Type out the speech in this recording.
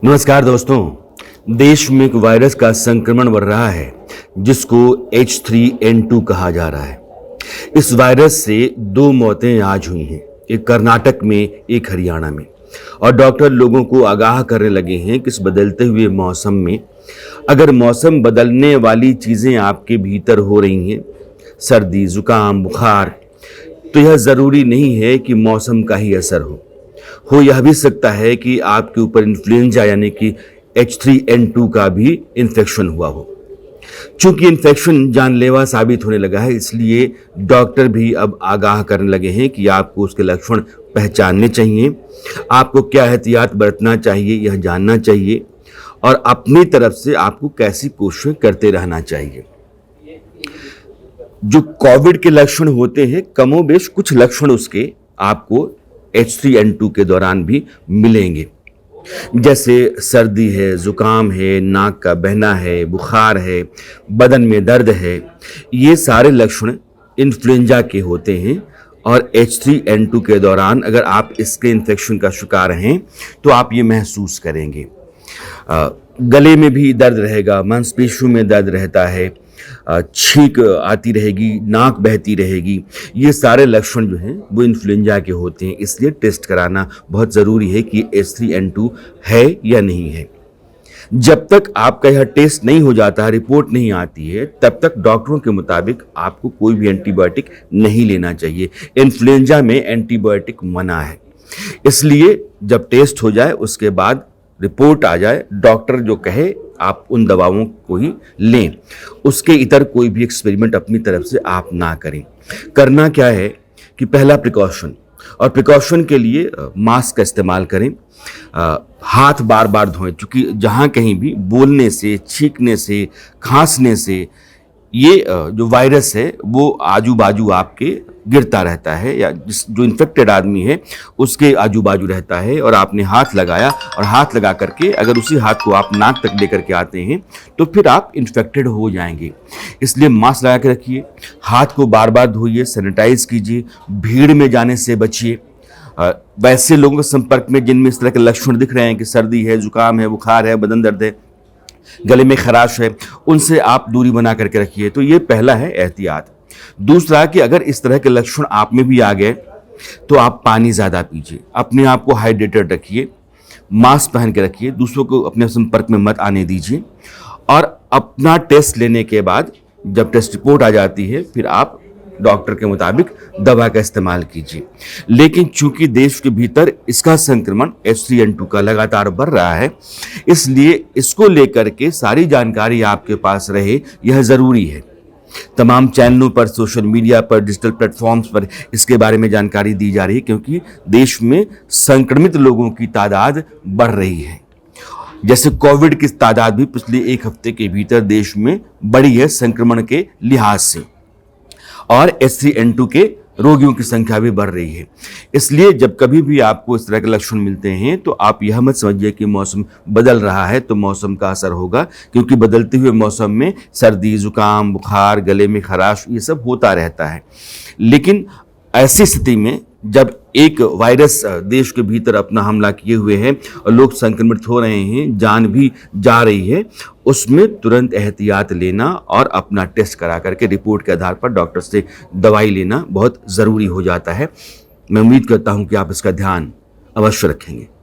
नमस्कार दोस्तों। देश में एक वायरस का संक्रमण बढ़ रहा है जिसको H3N2 कहा जा रहा है। इस वायरस से 2 मौतें आज हुई हैं, एक कर्नाटक में, एक हरियाणा में। और डॉक्टर लोगों को आगाह करने लगे हैं कि इस बदलते हुए मौसम में अगर मौसम बदलने वाली चीज़ें आपके भीतर हो रही हैं, सर्दी, जुकाम, बुखार, तो यह ज़रूरी नहीं है कि मौसम का ही असर हो यह भी सकता है कि आपके ऊपर इन्फ्लुएंजा यानी कि H3N2 का भी इन्फेक्शन हुआ हो। चूंकि इन्फेक्शन जानलेवा साबित होने लगा है, इसलिए डॉक्टर भी अब आगाह करने लगे हैं कि आपको उसके लक्षण पहचानने चाहिए, आपको क्या एहतियात बरतना चाहिए यह जानना चाहिए और अपनी तरफ से आपको कैसी कोशिशें करते रहना चाहिए। जो कोविड के लक्षण होते हैं, कमोबेश कुछ लक्षण उसके आपको H3N2 के दौरान भी मिलेंगे, जैसे सर्दी है, जुकाम है, नाक का बहना है, बुखार है, बदन में दर्द है। ये सारे लक्षण इन्फ्लुएंजा के होते हैं और H3N2 के दौरान अगर आप इसके इन्फेक्शन का शिकार हैं तो आप ये महसूस करेंगे। गले में भी दर्द रहेगा, मांसपेशियों में दर्द रहता है, छींक आती रहेगी, नाक बहती रहेगी। ये सारे लक्षण जो हैं वो इन्फ्लुएंजा के होते हैं, इसलिए टेस्ट कराना बहुत ज़रूरी है कि H3N2 है या नहीं है। जब तक आपका यह टेस्ट नहीं हो जाता, रिपोर्ट नहीं आती है, तब तक डॉक्टरों के मुताबिक आपको कोई भी एंटीबायोटिक नहीं लेना चाहिए। इन्फ्लुएंजा में एंटीबायोटिक मना है, इसलिए जब टेस्ट हो जाए उसके बाद रिपोर्ट आ जाए, डॉक्टर जो कहे आप उन दवाओं को ही लें। उसके इतर कोई भी एक्सपेरिमेंट अपनी तरफ से आप ना करें। करना क्या है कि पहला प्रिकॉशन, और प्रिकॉशन के लिए मास्क का इस्तेमाल करें, हाथ बार बार धोएं, क्योंकि जहाँ कहीं भी बोलने से, छींकने से, खांसने से ये जो वायरस है वो आजू बाजू आपके गिरता रहता है, या जो इन्फेक्टेड आदमी है उसके आजू बाजू रहता है। और आपने हाथ लगाया और हाथ लगा करके अगर उसी हाथ को आप नाक तक लेकर के आते हैं तो फिर आप इन्फेक्टेड हो जाएंगे। इसलिए मास्क लगा के रखिए, हाथ को बार बार धोइए, सैनिटाइज कीजिए, भीड़ में जाने से बचिए। वैसे लोगों के संपर्क में जिनमें इस तरह के लक्षण दिख रहे हैं कि सर्दी है, जुकाम है, बुखार है, बदन दर्द है, गले में खराश है, उनसे आप दूरी बना करके रखिए। तो ये पहला है एहतियात। दूसरा कि अगर इस तरह के लक्षण आप में भी आ गए तो आप पानी ज़्यादा पीजिए, अपने आप को हाइड्रेटेड रखिए, मास्क पहन के रखिए, दूसरों को अपने संपर्क में मत आने दीजिए। और अपना टेस्ट लेने के बाद जब टेस्ट रिपोर्ट आ जाती है फिर आप डॉक्टर के मुताबिक दवा का इस्तेमाल कीजिए। लेकिन चूंकि देश के भीतर इसका संक्रमण H3N2 का लगातार बढ़ रहा है, इसलिए इसको लेकर के सारी जानकारी आपके पास रहे यह ज़रूरी है। तमाम चैनलों पर, सोशल मीडिया पर, डिजिटल प्लेटफॉर्म्स पर इसके बारे में जानकारी दी जा रही है, क्योंकि देश में संक्रमित लोगों की तादाद बढ़ रही है। जैसे कोविड की तादाद भी पिछले 1 हफ्ते के भीतर देश में बढ़ी है संक्रमण के लिहाज से, और H3N2 के रोगियों की संख्या भी बढ़ रही है। इसलिए जब कभी भी आपको इस तरह के लक्षण मिलते हैं तो आप यह मत समझिए कि मौसम बदल रहा है तो मौसम का असर होगा, क्योंकि बदलते हुए मौसम में सर्दी, जुकाम, बुखार, गले में खराश ये सब होता रहता है। लेकिन ऐसी स्थिति में जब एक वायरस देश के भीतर अपना हमला किए हुए हैं और लोग संक्रमित हो रहे हैं, जान भी जा रही है, उसमें तुरंत एहतियात लेना और अपना टेस्ट करा करके रिपोर्ट के आधार पर डॉक्टर से दवाई लेना बहुत ज़रूरी हो जाता है। मैं उम्मीद करता हूं कि आप इसका ध्यान अवश्य रखेंगे।